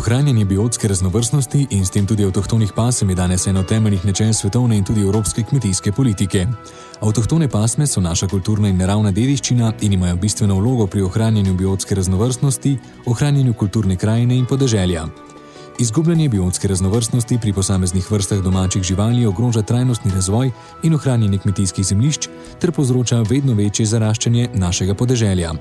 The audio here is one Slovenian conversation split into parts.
Ohranjanje biotske raznovrstnosti in s tem tudi avtohtonih pasem je danes eno temeljnih načel svetovne in tudi evropske kmetijske politike. Avtohtone pasme so naša kulturna in naravna dediščina in imajo bistveno vlogo pri ohranjanju biotske raznovrstnosti, ohranjanju kulturne krajine in podeželja. Izgubljanje biotske raznovrstnosti pri posameznih vrstah domačih živali ogroža trajnostni razvoj in ohranjanje kmetijskih zemljišč ter povzroča vedno večje zaraščanje našega podeželja.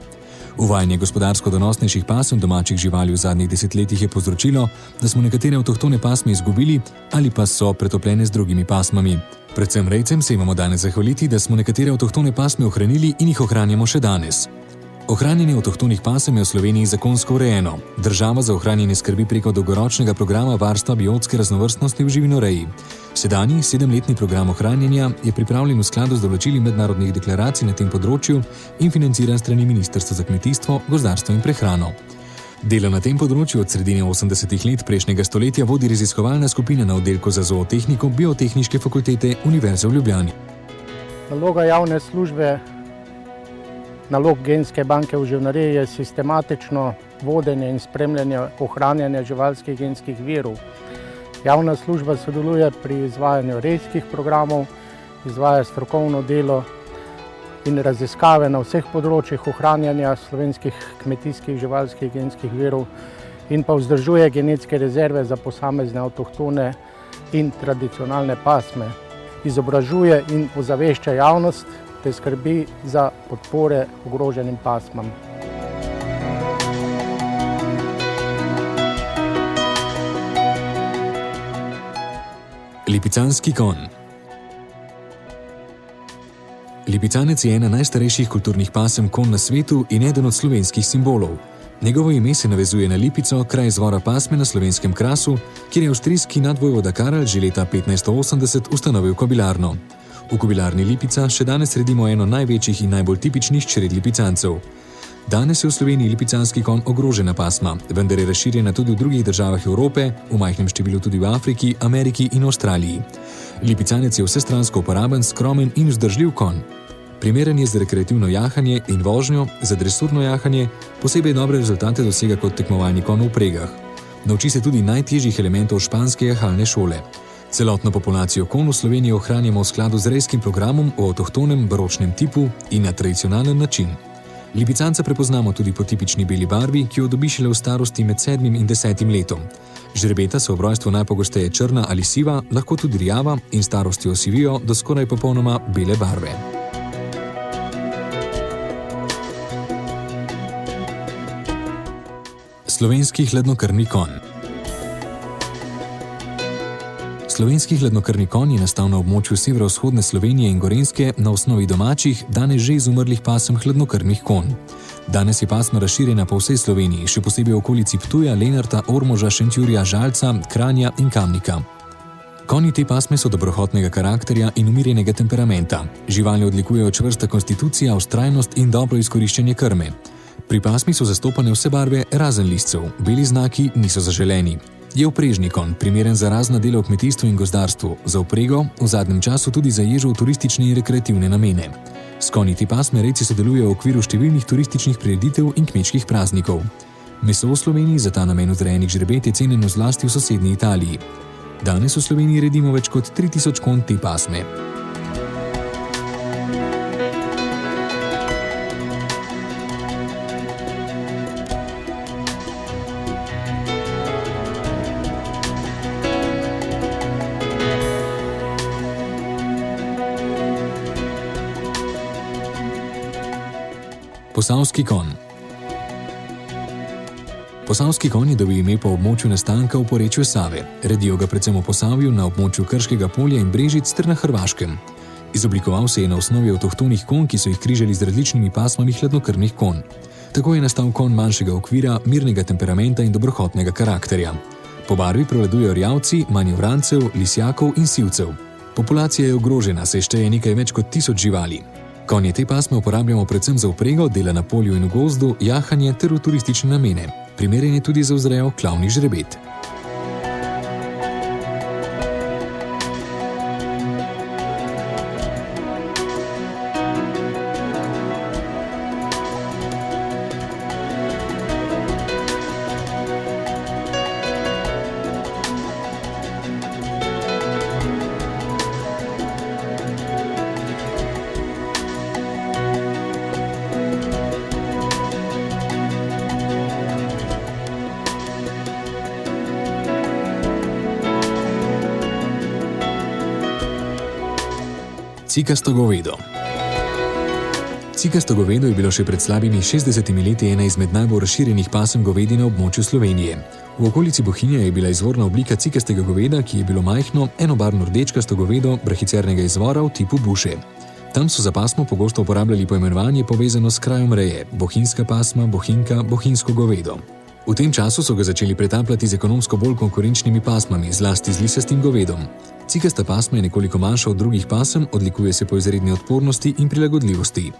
Uvajanje gospodarsko donosnejših pasem domačih živali v zadnjih desetletjih je povzročilo, da smo nekatere avtohtone pasme izgubili ali pa so pretopljene z drugimi pasmami. Predvsem rejcem se imamo danes zahvaliti, da smo nekatere avtohtone pasme ohranili in jih ohranjamo še danes. Ohranjanje avtohtonih pasem je v Sloveniji zakonsko urejeno. Država za ohranjanje skrbi preko dolgoročnega programa varstva biotske raznovrstnosti v živinoreji. Sedanji 7-letni program ohranjanja je pripravljen v skladu z določili mednarodnih deklaracij na tem področju in financiran strani Ministrstva za kmetijstvo, gozdarstvo in prehrano. Delo na tem področju od sredine 80-ih let prejšnjega stoletja vodi raziskovalna skupina na oddelku za zootehniko Biotehniške fakultete Univerze v Ljubljani. Naloga javne službe, nalog genske banke v živinoreji je sistematično vodenje in spremljanje ohranjanja živalskih genskih virov. Javna služba sodeluje pri izvajanju rejskih programov, izvaja strokovno delo in raziskave na vseh področjih ohranjanja slovenskih kmetijskih živalskih genskih virov in pa vzdržuje genetske rezerve za posamezne avtohtone in tradicionalne pasme. Izobražuje in ozavešča javnost te skrbi za podpore ogroženim pasmam. Lipicanski konj. Lipicanec je ena najstarejših kulturnih pasem konj na svetu in eden od slovenskih simbolov. Njegovo ime se navezuje na Lipico, kraj izvora pasme na slovenskem Krasu, kjer je avstrijski nadvojvoda Karel že leta 1580 ustanovil kobilarno. V kobilarni Lipica še danes redimo eno največjih in najbolj tipičnih čred lipicancev. Danes je v Sloveniji lipicanski konj ogrožena pasma, vendar je razširjena tudi v drugih državah Evrope, v majhnem številu tudi v Afriki, Ameriki in Avstraliji. Lipicanec je vsestransko uporaben, skromen in vzdržljiv konj. Primeren je za rekreativno jahanje in vožnjo, za dresurno jahanje, posebej dobre rezultate dosega kot tekmovalni konj v vpregah. Nauči se tudi najtežjih elementov španske jahalne šole. Celotno populacijo konj v Sloveniji ohranjamo v skladu z rejskim programom v avtohtonem baročnem tipu in na tradicionalen način. Lipicanca prepoznamo tudi po tipični beli barvi, ki jo dobi šele v starosti med 7 in 10 letom. Žrebeta so ob rojstvu najpogosteje črna ali siva, lahko tudi rjava in starosti osivijo do skoraj popolnoma bele barve. Slovenski hladnokrvni konj. Slovenski hladnokrvni konj je nastal na območju severovzhodne Slovenije in Gorenjske na osnovi domačih, danes že izumrlih pasem hladnokrvnih konj. Danes je pasma razširjena po vsej Sloveniji, še posebej v okolici Ptuja, Lenarta, Ormoža, Šentjurja, Žalca, Kranja in Kamnika. Konji te pasme so dobrohotnega karakterja in umirjenega temperamenta. Živali odlikujejo čvrsta konstitucija, vztrajnost in dobro izkoriščanje krme. Pri pasmi so zastopane vse barve razen listcev, beli znaki niso zaželeni. Je vprežni konj, primeren za razna dela v kmetijstvu in gozdarstvu, za vprego, v zadnjem času tudi za ježo v turistične in rekreativne namene. S konji te pasme rejci sodelujejo v okviru številnih turističnih prireditev in kmečkih praznikov. Meso v Sloveniji za ta namen vzrejenih žrebet je cenjeno zlasti v sosednji Italiji. Danes v Sloveniji redimo več kot 3000 konj te pasme. Posavski konj. Posavski konj je dobil ime po območju nastanka v porečju Save. Redijo ga predvsem v Posavju, na območju Krškega polja in Brežic ter na Hrvaškem. Izoblikoval se je na osnovi avtohtonih konj, ki so jih križali z različnimi pasmami hladnokrvnih konj. Tako je nastal konj manjšega okvira, mirnega temperamenta in dobrohotnega karakterja. Po barvi prevladujejo rjavci, manj vrancev, lisjakov in sivcev. Populacija je ogrožena, saj šteje nekaj več kot 1000 živali. Konje te pasme uporabljamo predvsem za vprego, dela na polju in v gozdu, jahanje ter v turistične namene. Primeren je tudi za vzrejo klavnih žrebet. Cikasto govedo. Cikasto govedo je bilo še pred slabimi 60 leti ena izmed najbolj razširjenih pasem govedi na območju Slovenije. V okolici Bohinja je bila izvorna oblika cikastega goveda, ki je bilo majhno, enobarvno rdečkasto govedo brahicernega izvora v tipu buše. Tam so za pasmo pogosto uporabljali poimenovanje povezano s krajem reje, bohinjska pasma, bohinjka, bohinjsko govedo. V tem času so ga začeli pretapljati z ekonomsko bolj konkurenčnimi pasmami, zlasti z lisastim govedom. Cikasta pasma je nekoliko manjša od drugih pasem, odlikuje se po izredni odpornosti in prilagodljivosti.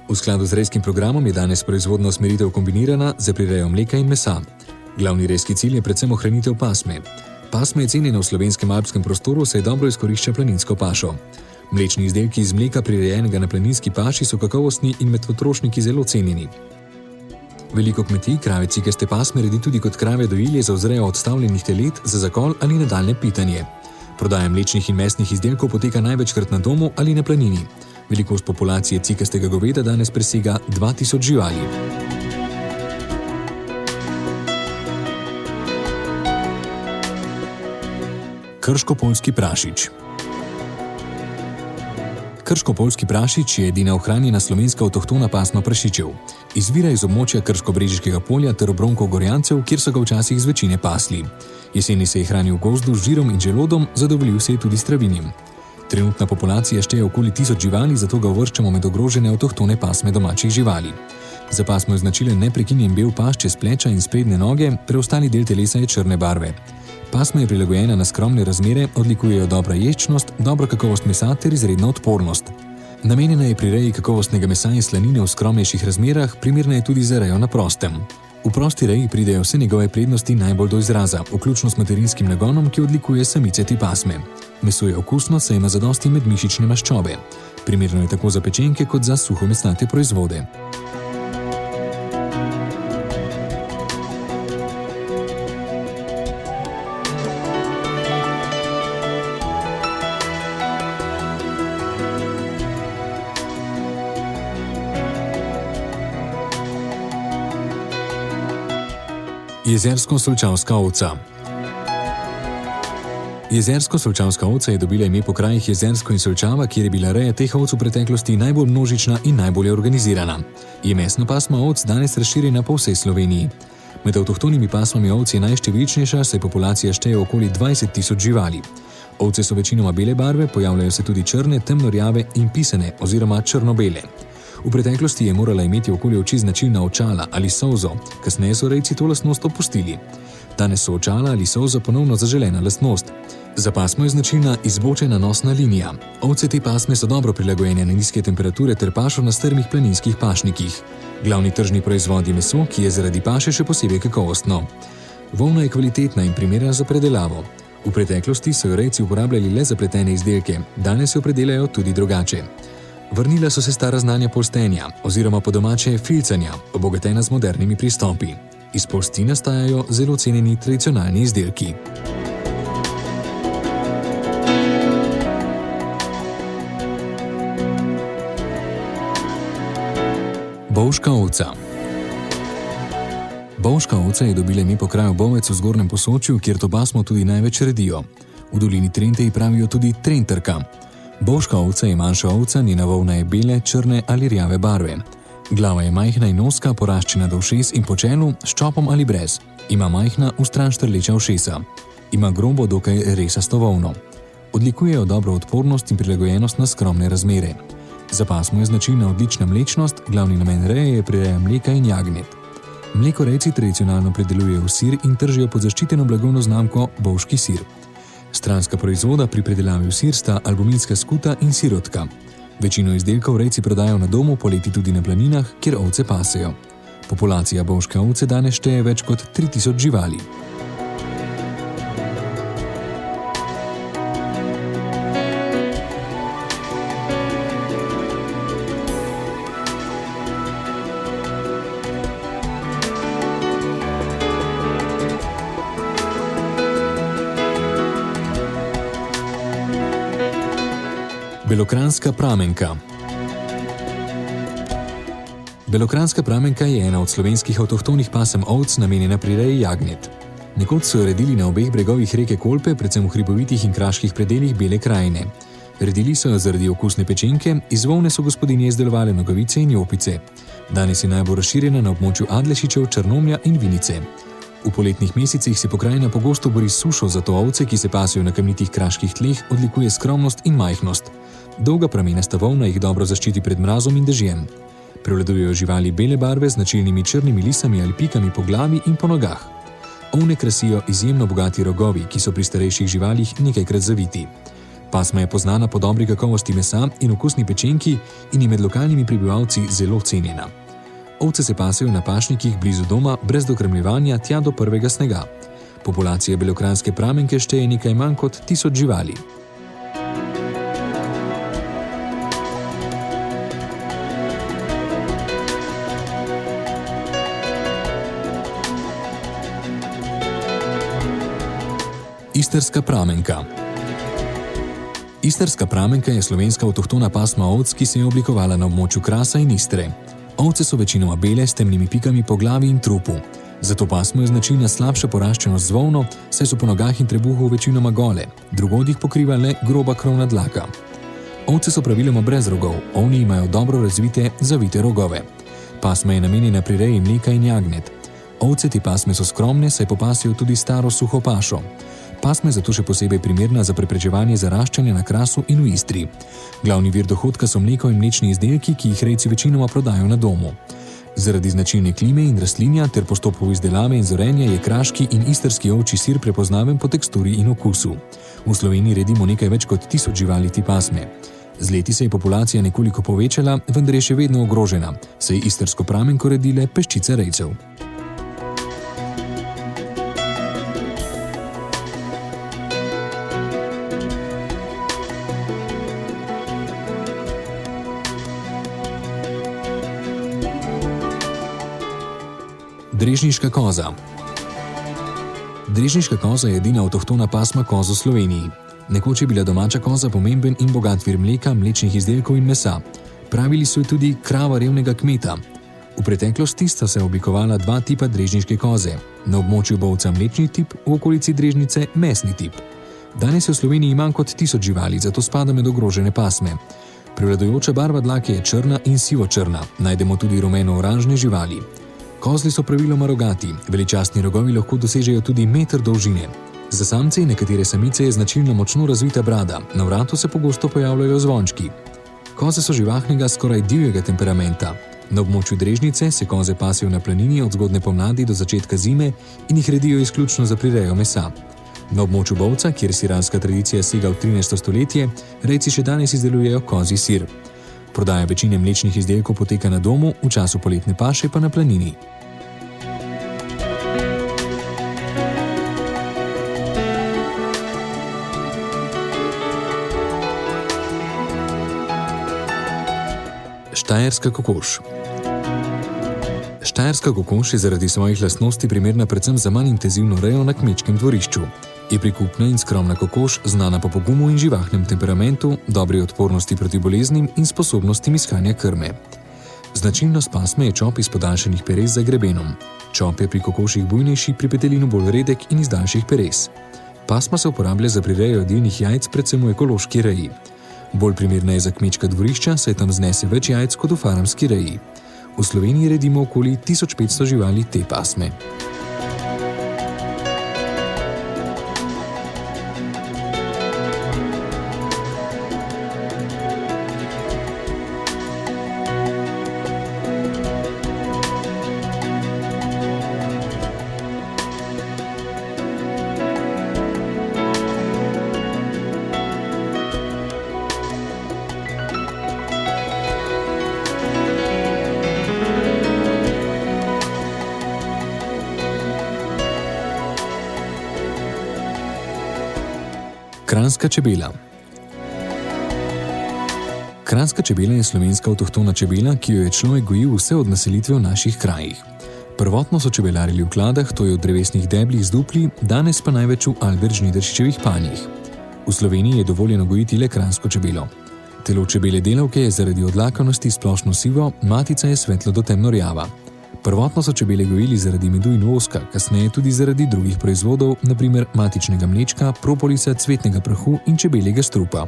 V skladu z rejskim programom je danes proizvodna usmeritev kombinirana za prirejo mleka in mesa. Glavni rejski cilj je predvsem ohranitev pasme. Pasma je cenjena v slovenskem alpskem prostoru, saj dobro izkorišča planinsko pašo. Mlečni izdelki iz mleka prirejenega na planinski paši so kakovostni in med potrošniki zelo cenjeni. Veliko kmetij krave cikaste pasme redi tudi kot krave dojilje za vzrejo odstavljenih telet za zakol ali nadaljnje pitanje. Prodaja mlečnih in mesnih izdelkov poteka največkrat na domu ali na planini. Velikost populacije cikastega goveda danes presega 2000 živali. Krško-poljski prašič. Krško-poljski prašič je edina ohranjena slovenska avtohtona pasma prašičev. Izvira iz območja Krško-brežiškega polja ter obronkov Gorjancev, kjer so ga včasih z večine pasli. Jeseni se je hranil v gozdu z žirom in želodom, zadovoljil se je tudi s travinjem. Trenutna populacija šteje okoli 1000 živali, zato ga uvrščamo med ogrožene avtohtone pasme domačih živali. Za pasmo je značilen neprekinjen bel pašč čez pleča in sprednje noge, preostali del telesa je črne barve. Pasma je prilagojena na skromne razmere, odlikujejo dobra ješčnost, dobro kakovost mesa ter izredna odpornost. Namenjena je prireji kakovostnega mesa in slanine v skromnejših razmerah, primerna je tudi za rejo na prostem. V prosti reji pridejo vse njegove prednosti najbolj do izraza, vključno s materinskim nagonom, ki odlikuje samice te pasme. Meso je okusno, saj ima zadosti medmišične maščobe. Primerno je tako za pečenke kot za suhomesnate proizvode. Jezersko-solčavska ovca. Jezersko-solčavska ovca je dobila ime po krajih Jezersko in Solčava, kjer je bila reja teh ovc v preteklosti najbolj množična in najbolje organizirana. Je mesna pasma ovc danes razširjena po vsej Sloveniji. Med avtohtonimi pasmami ovc je najštevilčnejša, saj populacija šteje okoli 20 000 živali. Ovce so večinoma bele barve, pojavljajo se tudi črne, temnorjave in pisane oziroma črno-bele. V preteklosti je morala imeti okoli oči značilna očala ali solzo, kasneje so rejci to lastnost opustili. Danes so očala ali solza ponovno zaželena lastnost. Za pasmo je značilna izbočena nosna linija. Ovce te pasme so dobro prilagojene na nizke temperature ter pašo na strmih planinskih pašnikih. Glavni tržni proizvod je meso, ki je zaradi paše še posebej kakovostno. Volna je kvalitetna in primerna za predelavo. V preteklosti so jo rejci uporabljali le za pletene izdelke, danes jo predelajo tudi drugače. Vrnila so se stara znanja polstenja oziroma po domače filcanja, obogatena z modernimi pristopi. Iz polsti nastajajo zelo cenjeni tradicionalni izdelki. Bovška ovca. Bovška ovca je dobila ime po kraju Bovec v Zgornjem Posočju, kjer to pasmo tudi največ redijo. V dolini Trente ji pravijo tudi trenterka. Bovška ovca je manjša ovca, njena volna je bele, črne ali rjave barve. Glava je majhna in ozka, poraščena do ušes in po čelu, s čopom ali brez. Ima majhna, vstran štrleča ušesa. Ima grobo, dokaj resasto volno. Odlikujejo dobro odpornost in prilagojenost na skromne razmere. Za pasmo je značilna odlična mlečnost, glavni namen reje je prireja mleka in jagnet. Mlekorejci tradicionalno predelujejo sir in tržijo pod zaščiteno blagovno znamko Bovški sir. Stranska proizvoda pri predelavi v sir sta albuminska skuta in sirotka. Večino izdelkov rejci prodajo na domu, poleti tudi na planinah, kjer ovce pasejo. Populacija bovške ovce danes šteje več kot 3000 živali. Belokranjska pramenka. Belokranjska pramenka je ena od slovenskih avtohtonih pasem ovc, namenjena prireji jagnet. Nekoč so jo redili na obeh bregovih reke Kolpe, predvsem v hribovitih in kraških predelih Bele krajine. Redili so jo zaradi okusne pečenke, iz volne so gospodinje izdelovale nogavice in jopice. Danes je najbolj razširjena na območju Adlešičev, Črnomlja in Vinice. V poletnih mesecih se pokrajina pogosto bori s sušo, zato ovce, ki se pasejo na kamnitih kraških tleh, odlikuje skromnost in majhnost. Dolga pramenasta volna jih dobro zaščiti pred mrazom in dežjem. Prevladujejo živali bele barve z značilnimi črnimi lisami ali pikami po glavi in po nogah. Ovne krasijo izjemno bogati rogovi, ki so pri starejših živalih nekajkrat zaviti. Pasma je poznana po dobri kakovosti mesa in okusni pečenki in je med lokalnimi prebivalci zelo cenjena. Ovce se pasejo na pašnikih blizu doma brez dokrmljevanja tja do prvega snega. Populacija belokranjske pramenke šteje nekaj manj kot 1000 živali. Istrska pramenka. Istrska pramenka je slovenska avtohtona pasma ovc, ki se je oblikovala na območju Krasa in Istre. Ovce so večinoma bele s temnimi pikami po glavi in trupu. Zato pasmo je značilna slabša poraščenost z volno, saj so po nogah in trebuhu večinoma gole, drugod jih pokriva le groba krovna dlaka. Ovce so praviloma brez rogov, ovni imajo dobro razvite, zavite rogove. Pasma je namenjena prireji mleka in jagnet. Ovce te pasme so skromne, saj popasijo tudi staro suho pašo. Pasma je zato še posebej primerna za preprečevanje zaraščanja na Krasu in v Istri. Glavni vir dohodka so mleko in mlečni izdelki, ki jih rejci večinoma prodajo na domu. Zaradi značilne klime in rastlinja ter postopkov izdelave in zorenja je kraški in istrski ovčji sir prepoznaven po teksturi in okusu. V Sloveniji redimo nekaj več kot 1000 živali te pasme. Z leti se je populacija nekoliko povečala, vendar je še vedno ogrožena, saj je istrsko pramenko redile peščice rejcev. Drežniška koza. Drežniška koza je edina avtohtona pasma koz v Sloveniji. Nekoč je bila domača koza pomemben in bogat vir mleka, mlečnih izdelkov in mesa. Pravili so jo tudi krava revnega kmeta. V preteklosti sta se oblikovala dva tipa drežniške koze. Na območju Bovca mlečni tip, v okolici Drežnice mesni tip. Danes je v Sloveniji manj kot 1000 živali, zato spada med ogrožene pasme. Prevladujoča barva dlake je črna in sivo-črna, najdemo tudi rumeno-oranžne živali. Kozli so praviloma rogati, veličastni rogovi lahko dosežejo tudi meter dolžine. Za samce in nekatere samice je značilna močno razvita brada, na vratu se pogosto pojavljajo zvončki. Koze so živahnega, skoraj divjega temperamenta. Na območju Drežnice se koze pasejo na planini od zgodne pomladi do začetka zime in jih redijo izključno za prirejo mesa. Na območju Bovca, kjer sirarska tradicija sega v 13. stoletje, rejci še danes izdelujejo kozji sir. Prodaja večine mlečnih izdelkov poteka na domu, v času poletne paše pa na planini. Štajerska kokoš. Štajerska kokoš je zaradi svojih lastnosti primerna predvsem za manj intenzivno rejo na kmečkem dvorišču. Je prikupna in skromna kokoš, znana po pogumu in živahnem temperamentu, dobri odpornosti proti boleznim in sposobnostim iskanja krme. Značilnost pasme je čop iz podaljšanih peres za grebenom. Čop je pri kokoših bujnejši, pri petelinu bolj redek in iz daljših peres. Pasma se uporablja za prirejo jedilnih jajc, predvsem v ekološki reji. Bolj primerna je za kmečka dvorišča, saj tam znese več jajc kot v farmski reji. V Sloveniji redimo okoli 1500 živali te pasme. Kranjska čebela. Kranjska čebela je slovenska avtohtona čebela, ki jo je človek gojil vse od naselitve v naših krajih. Prvotno so čebelarili v kladah, to je v drevesnih deblih z dupli, danes pa največ v Albert-Žnidaršičevih panjih. V Sloveniji je dovoljeno gojiti le kranjsko čebelo. Telo čebele delavke je zaradi odlakanosti splošno sivo, matica je svetlo do temno rjava. Prvotno so čebele gojili zaradi medu in voska, kasneje tudi zaradi drugih proizvodov, na primer matičnega mlečka, propolisa, cvetnega prahu in čebeljega strupa.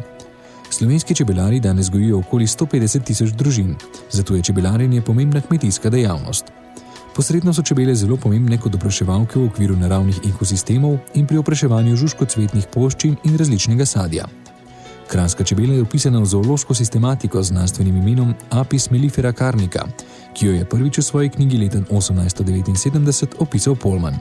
Slovenski čebelari danes gojijo okoli 150.000 družin, zato je čebelarjenje pomembna kmetijska dejavnost. Posredno so čebele zelo pomembne kot opraševalke v okviru naravnih ekosistemov in pri opraševanju žužkocvetnih poščin in različnega sadja. Kranjska čebela je opisana v zoološko sistematiko z znanstvenim imenom Apis mellifera carnica, ki jo je prvič v svoji knjigi leta 1879 opisal Polman.